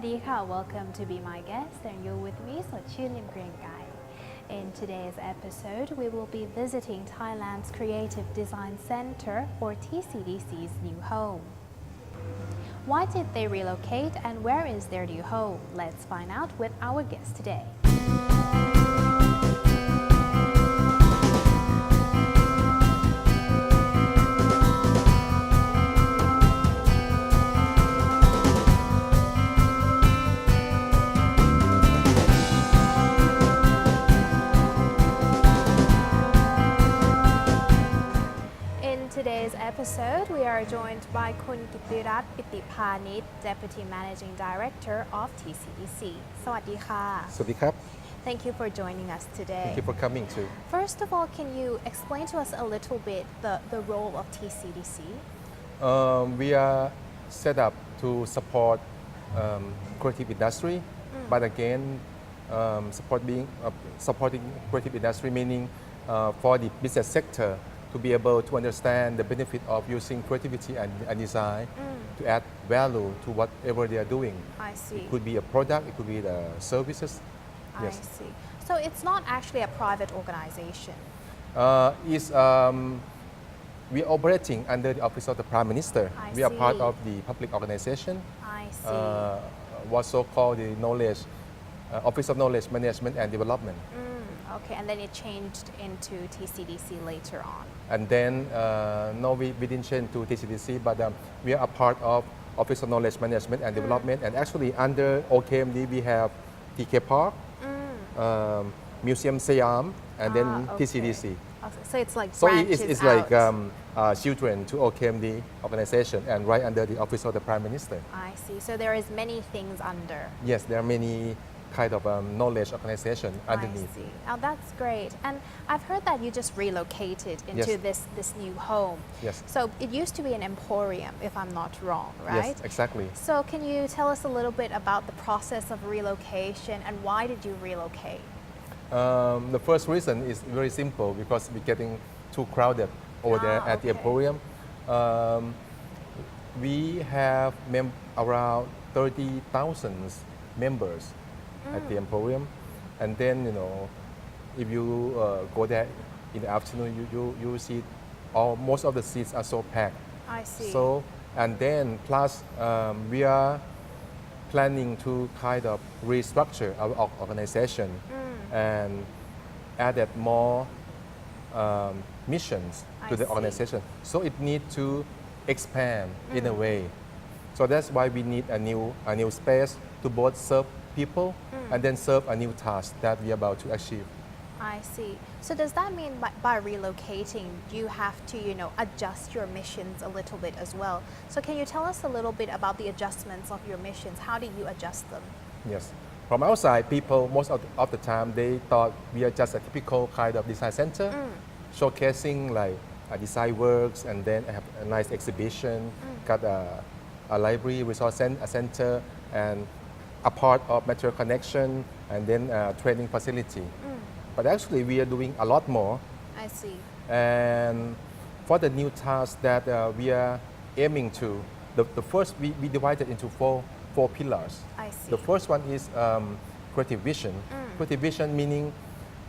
ดีค่ะ Welcome to be my guest and you're with me สดชื่น Lim Gram Gai. In today's episode we will be visiting Thailand's Creative Design Center or TCDC's new home. Why did they relocate and where is their new home? Let's find out with our guest today. In today's episode, we are joined by Kun Kittirat Pittipanit, Deputy Managing Director of TCDC. สวัสดีค่ะ สวัสดีครับ Thank you for joining us today. Thank you for coming too. First of all, can you explain to us a little bit the role of TCDC? We are set up to support creative industry, but again, supporting creative industry meaning for the business sector to be able to understand the benefit of using creativity and design to add value to whatever they are doing. I see. It could be a product, it could be the services. I see. So it's not actually a private organization. We are operating under the Office of the Prime Minister. We are part see. of the public organization. I see. What's so called the Office of Knowledge Management and Development. Okay, and then it changed into TCDC later on. And then, no, we didn't change to TCDC, but we are a part of Office of Knowledge Management and Development. And actually, under OKMD, we have TK Park, Museum Siam, and then okay. TCDC. Okay, so it's like So branches it's out. like children to OKMD organization and right under the Office of the Prime Minister. I see. So there is many things under. Yes, there are many kind of knowledge organization underneath. I see. Oh, that's great. And I've heard that you just relocated into this new home. Yes. So it used to be an emporium, if I'm not wrong, right? Yes, exactly. So can you tell us a little bit about the process of relocation and why did you relocate? The first reason is very simple because we're getting too crowded over there at the okay. emporium. We have around 30,000 members at the emporium, and then if you go there in the afternoon, you see most of the seats are so packed. I see. So and then plus we are planning to kind of restructure our organization and added more missions to the organization. So it needs to expand in a way. So that's why we need a new space to both serve people and then serve a new task that we are about to achieve. I see. So does that mean by relocating, you have to, adjust your missions a little bit as well? So can you tell us a little bit about the adjustments of your missions? How do you adjust them? Yes. From outside, people, most of the time, they thought we are just a typical kind of design center, showcasing like design works, and then have a nice exhibition, got a library, resource center, and a part of material connection, and then a training facility. But actually, we are doing a lot more. I see. And for the new task that we are aiming to, the first, we divided into four pillars. I see. The first one is creative vision. Creative vision meaning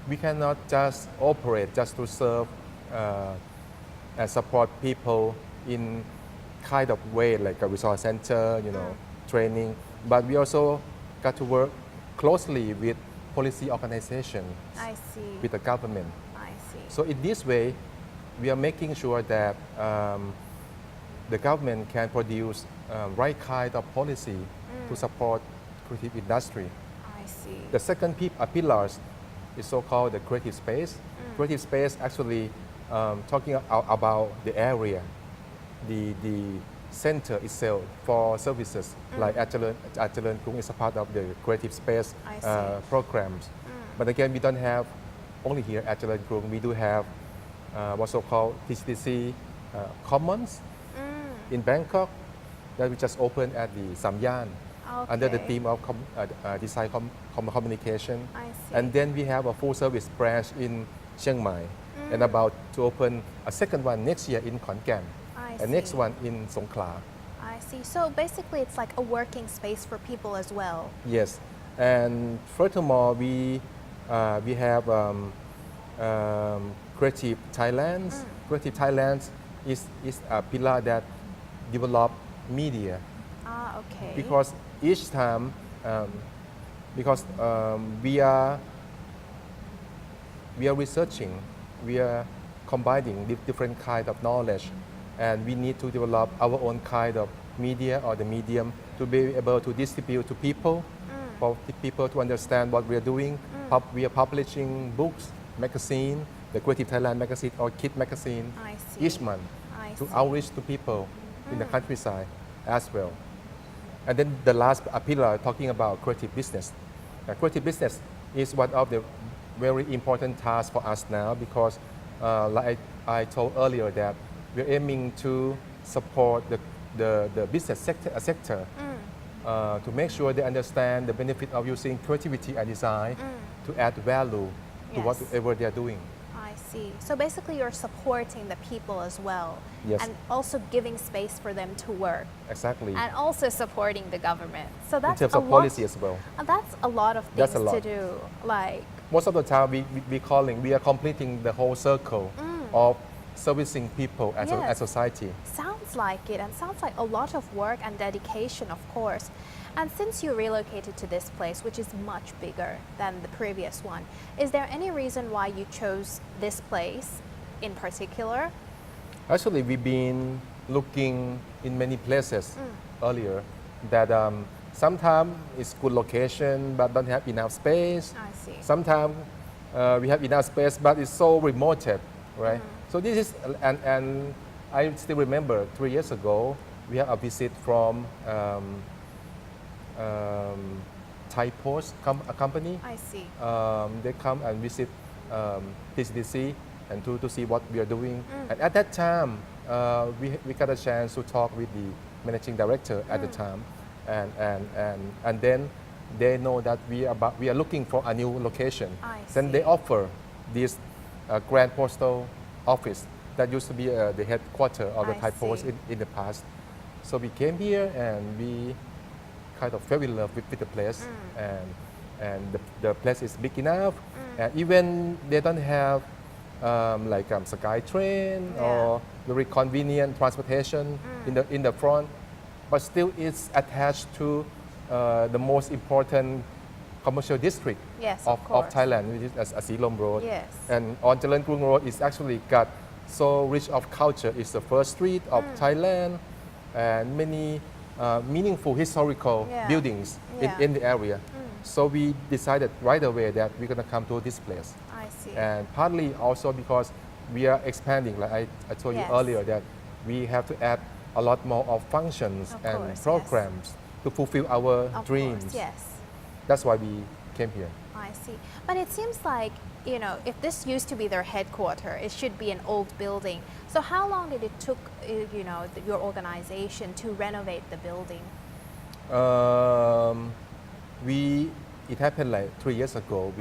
we cannot just operate just to serve and support people in kind of way like a resource center, training. But we also got to work closely with policy organization, I see. with the government. I see. So in this way, we are making sure that the government can produce right kind of policy to support creative industry. I see. The second pillar is so-called the creative space. Creative space actually talking about the area, the center itself for services like Ajaran Krung is a part of the creative space programs. But again, we don't have only here at Ajaran Krung. We do have what's so-called TCDC Commons in Bangkok that we just opened at the Samyan under the theme of design communication. I see. And then we have a full service branch in Chiang Mai and about to open a second one next year in Khon Kaen. I and see. next one in Songkhla. I I see. So basically, it's like a working space for people as well. Yes, and furthermore, we have Creative Thailand. Creative Thailand is a pillar that develop media Ah, okay. because each time because we are researching, we are combining different kind of knowledge, and we need to develop our own kind of media or the medium to be able to distribute to people, for the people to understand what we are doing. We are publishing books, magazine, the Creative Thailand magazine or Kid magazine I see. each month I to see. outreach to people in the countryside as well. And then the last pillar talking about creative business. Creative business is one of the very important tasks for us now because like I told earlier that we're aiming to support the business sector to make sure they understand the benefit of using creativity and design to add value to Yes. whatever they're doing. I see. So basically, you're supporting the people as well, Yes. and also giving space for them to work, Exactly. and also supporting the government. So In that's terms a of lot. policy as well. That's a lot of That's things a to lot. do. Like, Most of the time we are completing the whole circle of servicing people as Yes. a society. sounds like it, and sounds like a lot of work and dedication, of course. And since you relocated to this place, which is much bigger than the previous one, is there any reason why you chose this place in particular? Actually, we've been looking in many places earlier that sometimes it's good location but don't have enough space. I see. Sometimes we have enough space but it's so remote, right? So this is, and I still remember 3 years ago, we had a visit from Thai Post a company. I see. They come and visit TCDC and to see what we are doing. And at that time, we got a chance to talk with the managing director at the time, and then they know that we are looking for a new location. I Then they see. offer this Grand Postal Office that used to be the headquarters of the I Thai Post see. in the past. So we came here and we kind of fell in love with the place, and the place is big enough, and even they don't have sky train Yeah. or very convenient transportation in the front, but still it's attached to the most important commercial district Yes, of of course. Thailand, which is Asilom Road. Yes. And on Jalan Krung Road is actually got so rich of culture. It's the first street of Thailand, and many meaningful historical Yeah. buildings Yeah. in the area. So we decided right away that we're gonna come to this place. I see. And partly also because we are expanding, like I told Yes. you earlier, that we have to add a lot more of functions Of and course, yes. programs to fulfill our Of dreams. course, yes. That's why we came here. I see. But it seems like, if this used to be their headquarters, it should be an old building. So how long did it took, your organization to renovate the building? It happened like 3 years ago.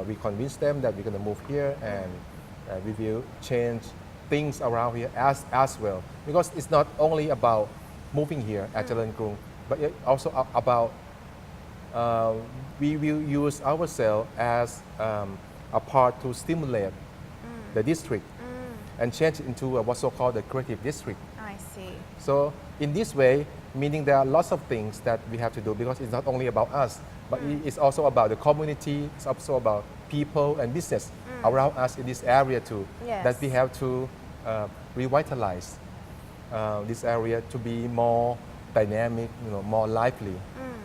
We convinced them that we're going to move here, and we will change things around here as well, because it's not only about moving here at Jalan Krung, but it also about we will use ourselves as a part to stimulate the district and change it into what's so called the creative district. I see. So in this way, meaning there are lots of things that we have to do, because it's not only about us, but it's also about the community, it's also about people and business around us in this area too, Yes. that we have to revitalize this area to be more dynamic, more lively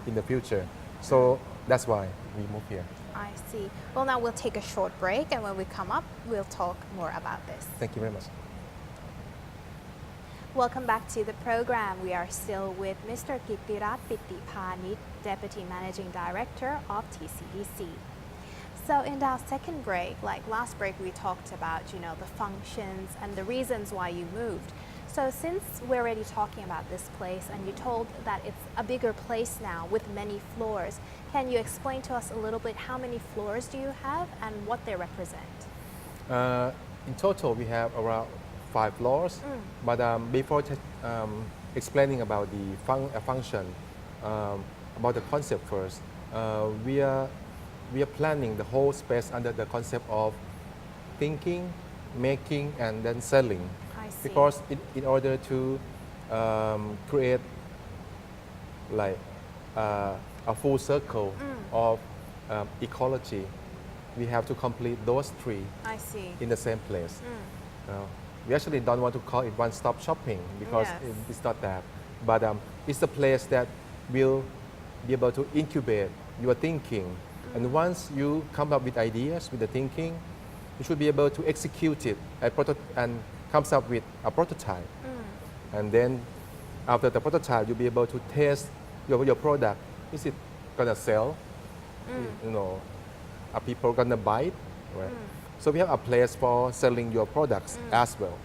in the future. So that's why we moved here. I see. Well, now we'll take a short break, and when we come up, we'll talk more about this. Thank you very much. Welcome back to the program. We are still with Mr. Kittirat Pittipanit, Deputy Managing Director of TCDC. So in our second break, like last break, we talked about, the functions and the reasons why you moved. So since we're already talking about this place, and you told that it's a bigger place now with many floors, can you explain to us a little bit how many floors do you have and what they represent? In total, we have around 5 floors, but before explaining about the function, about the concept first. We are planning the whole space under the concept of thinking, making, and then selling. I see. Because in order to create like a full circle of ecology, we have to complete those three I see. in the same place. We actually don't want to call it one-stop shopping because Yes. it's not that. But it's a place that will be able to incubate your thinking. And once you come up with ideas, with the thinking, you should be able to execute it and comes up with a prototype. And then after the prototype, you'll be able to test your product. Is it gonna sell? You know, are people gonna buy it? Right? So we have a place for selling your products as well.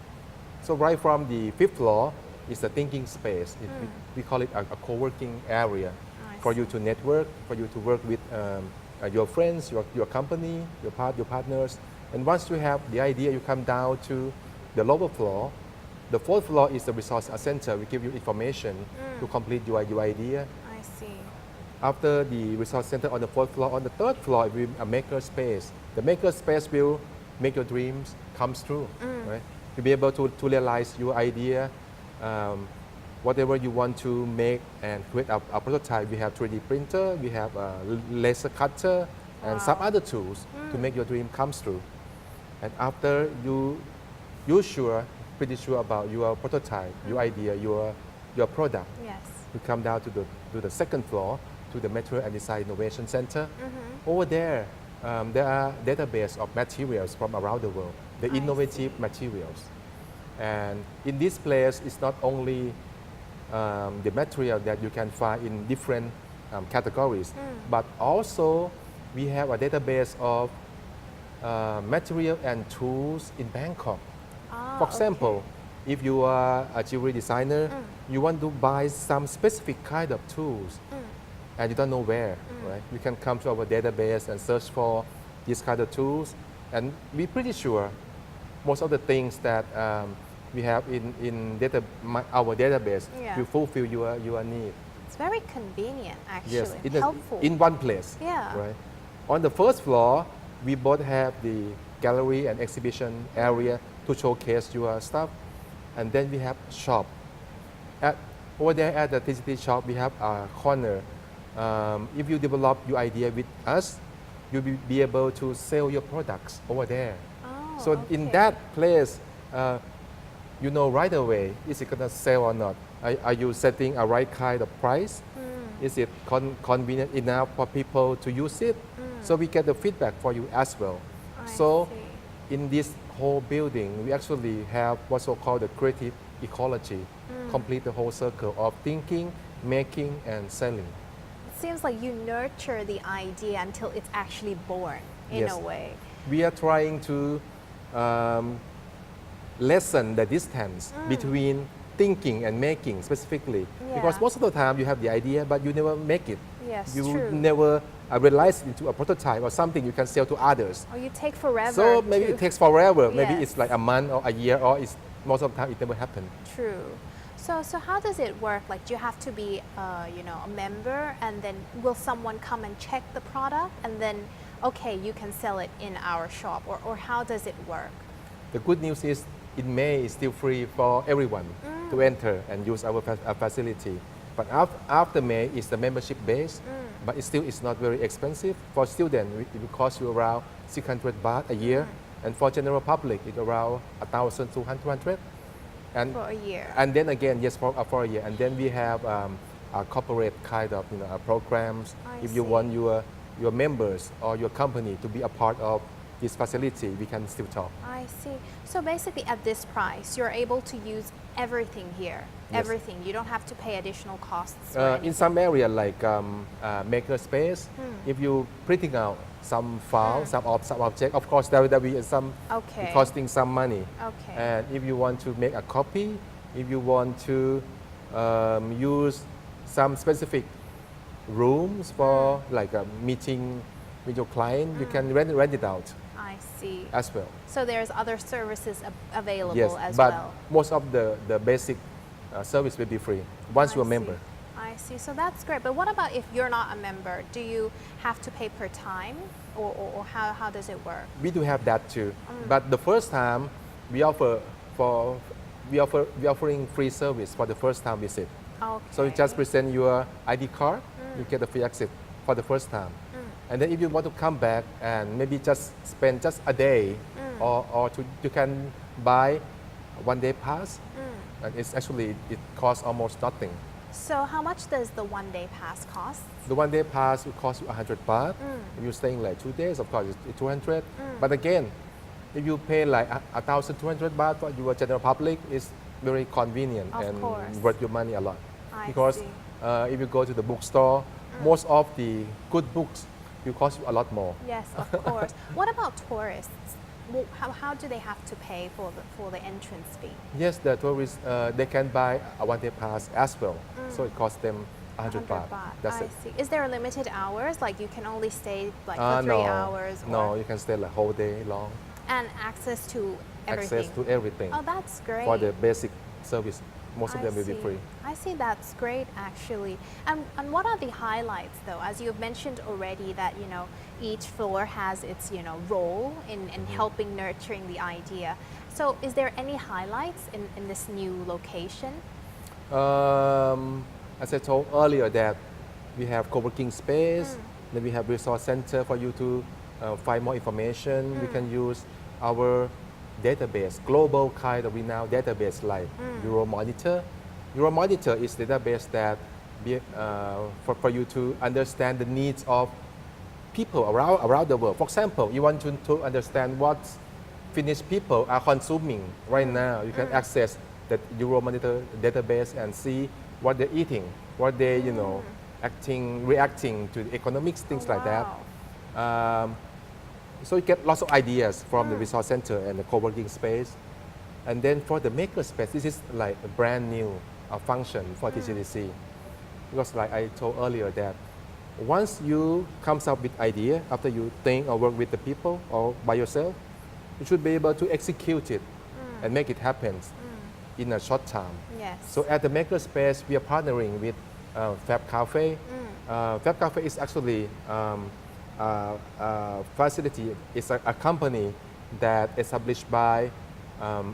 So right from the fifth floor is the thinking space. We call it a co-working area for you to network, for you to work with your friends, your company, your partners. And once you have the idea, you come down to the lower floor. The fourth floor is the resource center. We give you information to complete your idea. I see. After the resource center on the fourth floor, on the third floor, it will be a maker space. The maker space will make your dreams come true, right? You'll be able to realize your idea, whatever you want to make and create a prototype. We have 3D printer, we have a laser cutter, and some other tools to make your dream come true. And after you're pretty sure about your prototype, your idea, your product, Yes. you come down to the second floor, to the Material and Design Innovation Center. Over there are database of materials from around the world, the innovative materials. And in this place, it's not only the material that you can find in different categories, but also we have a database of material and tools in Bangkok. For example, if you are a jewelry designer, you want to buy some specific kind of tools, and you don't know where, right? You can come to our database and search for these kind of tools, and we're pretty sure most of the things that we have in our database will fulfill your need. It's very convenient, actually. Yes, helpful. in one place. Yeah. Right. On the first floor, we both have the gallery and exhibition area to showcase your stuff, and then we have shop. Over there at the TCDC shop, we have a corner. If you develop your idea with us, you'll be able to sell your products over there. Oh, So in that place, you know right away, is it gonna sell or not? Are you setting a right kind of price? Is it convenient enough for people to use it? So we get the feedback for you as well. I So see. in this whole building, we actually have what's so called the creative ecology, complete the whole circle of thinking, making, and selling. It seems like you nurture the idea until it's actually born, in Yes. a way. We are trying to lessen the distance between thinking and making specifically. Because Yeah. most of the time you have the idea, but you never make it. Yes, You true. never realize it into a prototype or something you can sell to others. Or you take forever. So maybe to- it takes forever. Maybe Yes. it's like a month or a year, or it's most of the time it never happens. True. So how does it work? Like, do you have to be, a member, and then will someone come and check the product, and then, okay, you can sell it in our shop, or how does it work? The good news is in May it's still free for everyone to enter and use our facility. But after May, it's the membership base, but it still is not very expensive. For students, it will cost you around 600 baht a year, and for general public, it's around 1,200. And For a year. And then again, yes, for a year. And then we have a corporate kind of programs. I If you see. want your members or your company to be a part of this facility, we can still talk. I see. So basically, at this price, you're able to use everything here. Yes. Everything. You don't have to pay additional costs. or In anything. some area like maker space, if you printing out some file, some object, of course there will be some Okay. costing some money. Okay. And if you want to make a copy, if you want to use some specific rooms for like a meeting with your client, you can rent it out I see. as well. So there's other services available Yes, as but well. most of the basic service will be free once you're a member. I see. So that's great. But what about if you're not a member? Do you have to pay per time, or how does it work? We do have that too. But the first time we offering free service for the first time visit. Okay. So you just present your ID card, you get the free exit for the first time. And then if you want to come back and maybe just spend just a day, you can buy one day pass. And it's actually, it costs almost nothing. So how much does the one-day pass cost? The one day pass will cost you 100 baht. If you're staying like 2 days, of course, it's 200. But again, if you pay like 1,200 baht for your general public, it's very convenient Of and course. worth your money a lot. I Because see. if you go to the bookstore, most of the good books will cost you a lot more. Yes, of course. What about tourists? Well, how do they have to pay for the entrance fee? Yes, the tourists, they can buy a one day pass as well. So it costs them 100 baht. That's I it. see. Is there limited hours? Like you can only stay like for 3 hours? No, you can stay like whole day long. And access to everything? Access to everything. Oh, that's great. For the basic service, most of I them will be see. free. I see, that's great actually. And what are the highlights though? As you've mentioned already that, each floor has its, role in helping nurturing the idea. So is there any highlights in this new location? As I told earlier that we have co-working space, then we have resource center for you to find more information. We can use our database, global kind of renowned database like Euromonitor. Euromonitor is database that for you to understand the needs of people around the world. For example, you want to understand what Finnish people are consuming right now. You can access the Euromonitor database and see what they're eating, what they, reacting to the economics, things like that. So you get lots of ideas from the resource center and the co-working space. And then for the maker space, this is like a brand new function for TCDC. Because like I told earlier that once you comes up with idea, after you think or work with the people or by yourself, you should be able to execute it and make it happen in a short time. Yes. So at the maker space, we are partnering with Fab Cafe. Fab Cafe is actually facility. It's a company that established by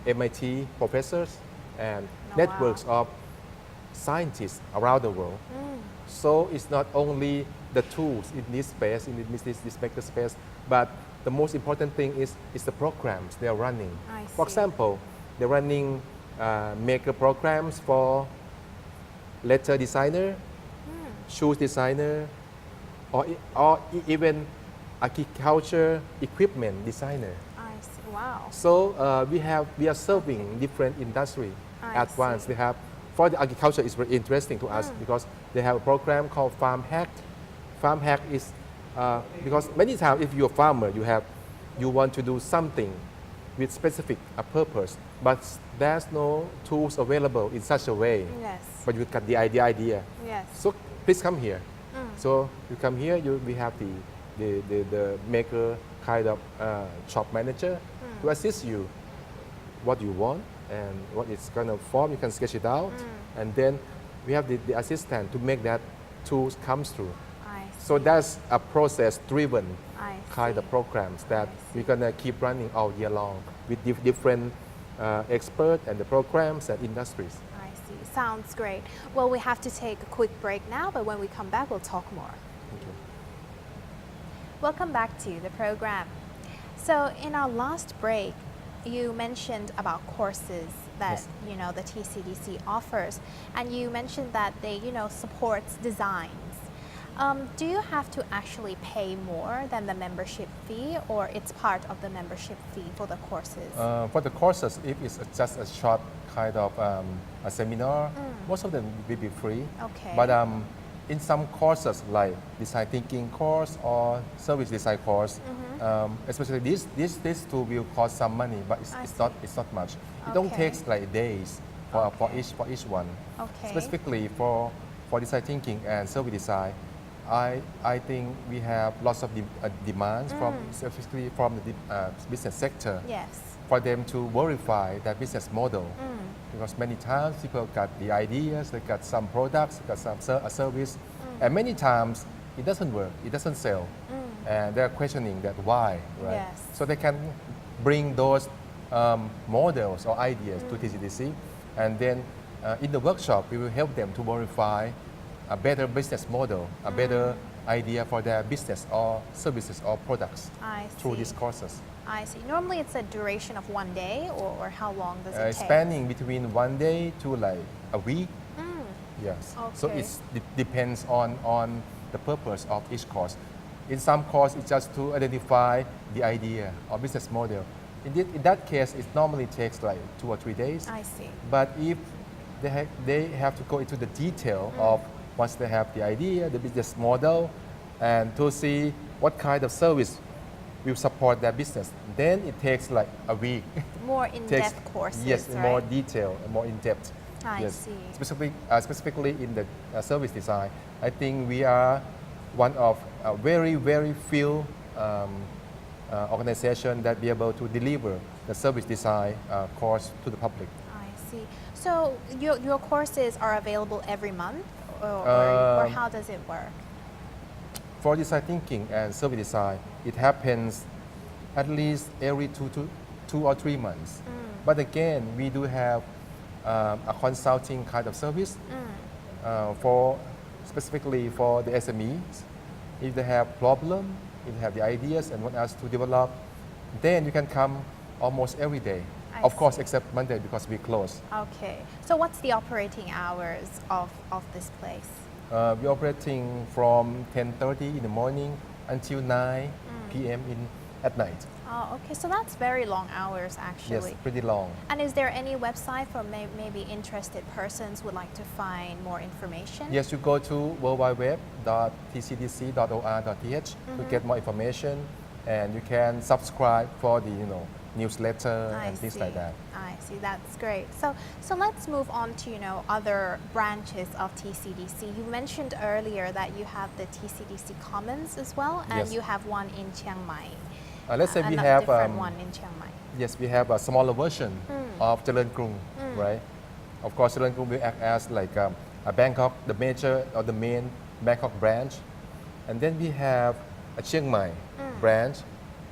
MIT professors and networks of scientists around the world. So it's not only the tools in this space, in this maker space, but the most important thing is the programs they are running. For example, they're running maker programs for letter designer, shoes designer, or even agriculture equipment designer. I see. Wow. So we are serving different industry at once. They have for the agriculture is very interesting to us because they have a program called Farm Hack. Farm Hack is because many times if you're a farmer, you want to do something with specific purpose, but there's no tools available in such a way. Yes. But you got the idea. Yes. So please come here. So you come here, we have the maker kind of shop manager to assist you what you want and what it's going to form. You can sketch it out. And then we have the assistant to make that tools comes through. So that's a process-driven kind of programs that we're going to keep running all year long with different experts and the programs and industries. I see. Sounds great. Well, we have to take a quick break now, but when we come back, we'll talk more. Welcome back to the program. So in our last break, you mentioned about courses that the TCDC offers, and you mentioned that they supports designs. Do you have to actually pay more than the membership fee, or it's part of the membership fee for the courses? For the courses, if it's just a short kind of a seminar, most of them will be free. Okay. But in some courses like design thinking course or service design course, especially these two will cost some money, but it's not much. It don't take like days for each one. Okay. Specifically for design thinking and service design, I think we have lots of demands specifically from the business sector. Yes. For them to verify that business model. because many times people got the ideas, they got some products, got some a service, and many times it doesn't work, it doesn't sell, and they're questioning that why, right? Yes. So they can bring those models or ideas to TCDC, and then in the workshop we will help them to verify a better business model, a better idea for their business or services or products I through see. these courses. I see. Normally it's a duration of 1 day, or how long does it take? Spanning between 1 day to like a week. Yes. So Okay. it depends on the purpose of each course. In some course, it's just to identify the idea or business model. In that case, it normally takes like 2 or 3 days. I see. But if they have to go into the detail of once they have the idea, the business model, and to see what kind of service will support their business, then it takes like a week. More Takes- in-depth courses, Yes, right? more detail, more in depth. I yes. see. Specifically in the service design, I think we are one of very few organization that be able to deliver the service design course to the public. I see. So your courses are available every month, or how does it work? For design thinking and service design, it happens at least every two or 3 months. But again, we do have a consulting kind of service for specifically for the SMEs. If they have problem, if they have the ideas and want us to develop, then you can come almost every day. I Of course, see. except Monday because we close. Okay. So what's the operating hours of this place? We're operating from 10:30 in the morning until 9 p.m. at night. Oh, okay. So that's very long hours, Yes, actually. pretty long. And is there any website for maybe interested persons would like to find more information? Yes, you go to www.tcdc.or.th to get more information, and you can subscribe for the newsletter I and things see. like that. I see. That's great. So let's move on to other branches of TCDC. You mentioned earlier that you have the TCDC Commons as well, and Yes. you have one in Chiang Mai. Let's say we Another have different one in Chiang Mai. yes, we have a smaller version of Jalern Krung, right? Of course, Jalern Krung will act as like a Bangkok, the major or the main Bangkok branch, and then we have a Chiang Mai branch,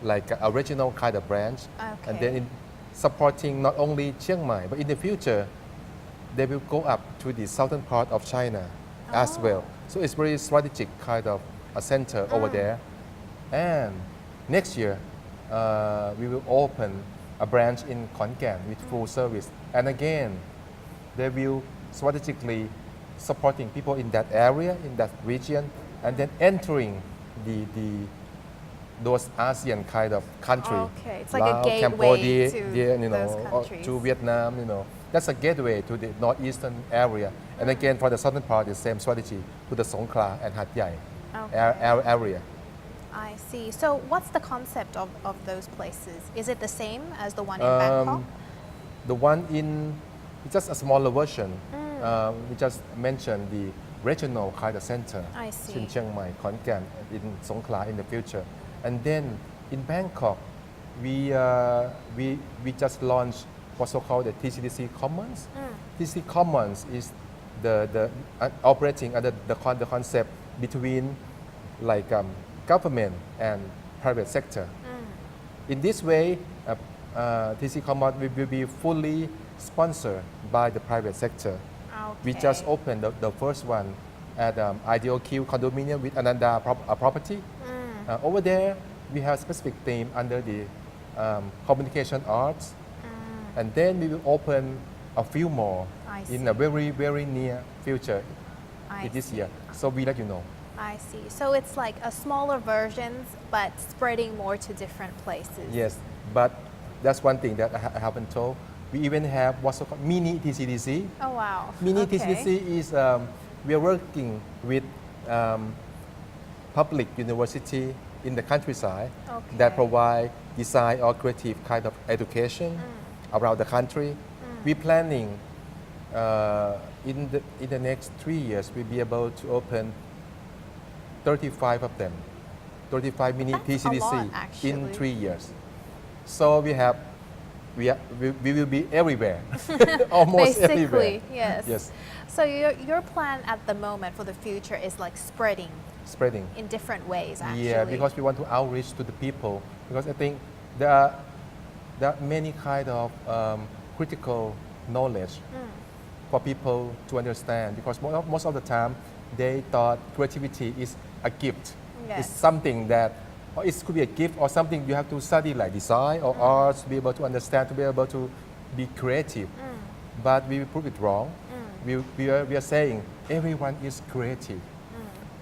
like a regional kind of branch, and then Okay. in supporting not only Chiang Mai, but in the future, they will go up to the southern part of China as well. So it's very strategic kind of a center over there. And next year, we will open a branch in Khon Kaen with full service. And again, they will strategically supporting people in that area, in that region, and then entering those ASEAN kind of country. Okay, it's like a Laos, gateway Cambodia, to those or countries. to Vietnam, That's a gateway to the northeastern area. And again, for the southern part, the same strategy to the Songkhla and Hat Yai area. I see. So what's the concept of those places? Is it the same as the one in Bangkok? The one it's just a smaller version. We just mentioned the regional kind of center I see. in Chiang Mai, Khon Kaen, in Songkhla in the future. And then in Bangkok, we just launched what's so-called the TCDC Commons. TCDC Commons is the operating under the concept between like government and private sector. In this way, TCDC Commons will be fully sponsored by the private sector. We just Okay. opened the first one at Ideal Q condominium with Ananda property. Over there, we have specific theme under the communication arts. And then we will open a few more I in see. a very near future I in this see. year. So we let you know. I see. So it's like a smaller versions, but spreading more to different places. Yes, but that's one thing that I haven't told. We even have what's called mini TCDC. Oh wow. Mini Okay. TCDC is we are working with public university in the countryside that Okay. provide design or creative kind of education around the country. We're planning in the next 3 years we'll be able to open 35 of them, 35 mini That's a TCDC lot, in actually. 3 years. So we have we will be everywhere, almost everywhere. Basically, yes. Yes, So your plan at the moment for the future is like spreading. in different ways, actually. Yeah, because we want to outreach to the people. Because I think there are many kind of critical knowledge for people to understand. Because most of the time, they thought creativity is a gift. Yes. It's something that, or it could be a gift or something you have to study like design or arts to be able to understand, to be able to be creative. But we will prove it wrong. We are saying everyone is creative.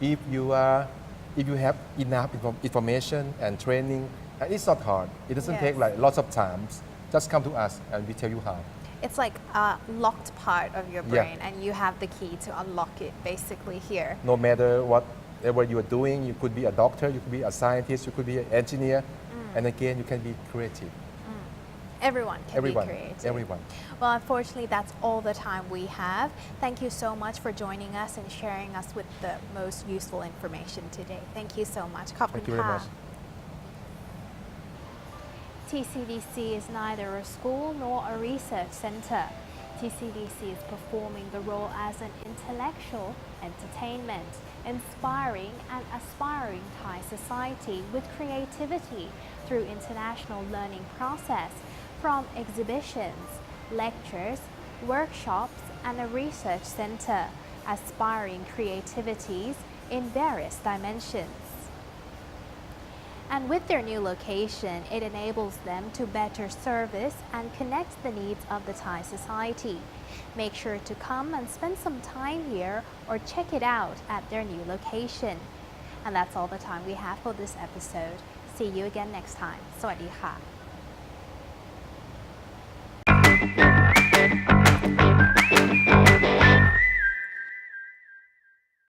If you have enough information and training, and it's not hard. It doesn't Yes. take like lots of times. Just come to us and we tell you how. It's like a locked part of your Yeah. brain, and you have the key to unlock it basically here. No matter whatever you are doing, you could be a doctor, you could be a scientist, you could be an engineer, and again, you can be creative. Everyone can Everyone, be creative. everyone. Well, unfortunately, that's all the time we have. Thank you so much for joining us and sharing us with the most useful information today. Thank you so much. ขอบคุณ Thank you very ค่ะ much. TCDC is neither a school nor a research center. TCDC is performing the role as an intellectual, entertainment, inspiring and aspiring Thai society with creativity through international learning process from exhibitions, lectures, workshops and a research center, aspiring creativities in various dimensions. And with their new location, it enables them to better service and connect the needs of the Thai society. Make sure to come and spend some time here or check it out at their new location. And that's all the time we have for this episode. See you again next time. สวัสดีค่ะ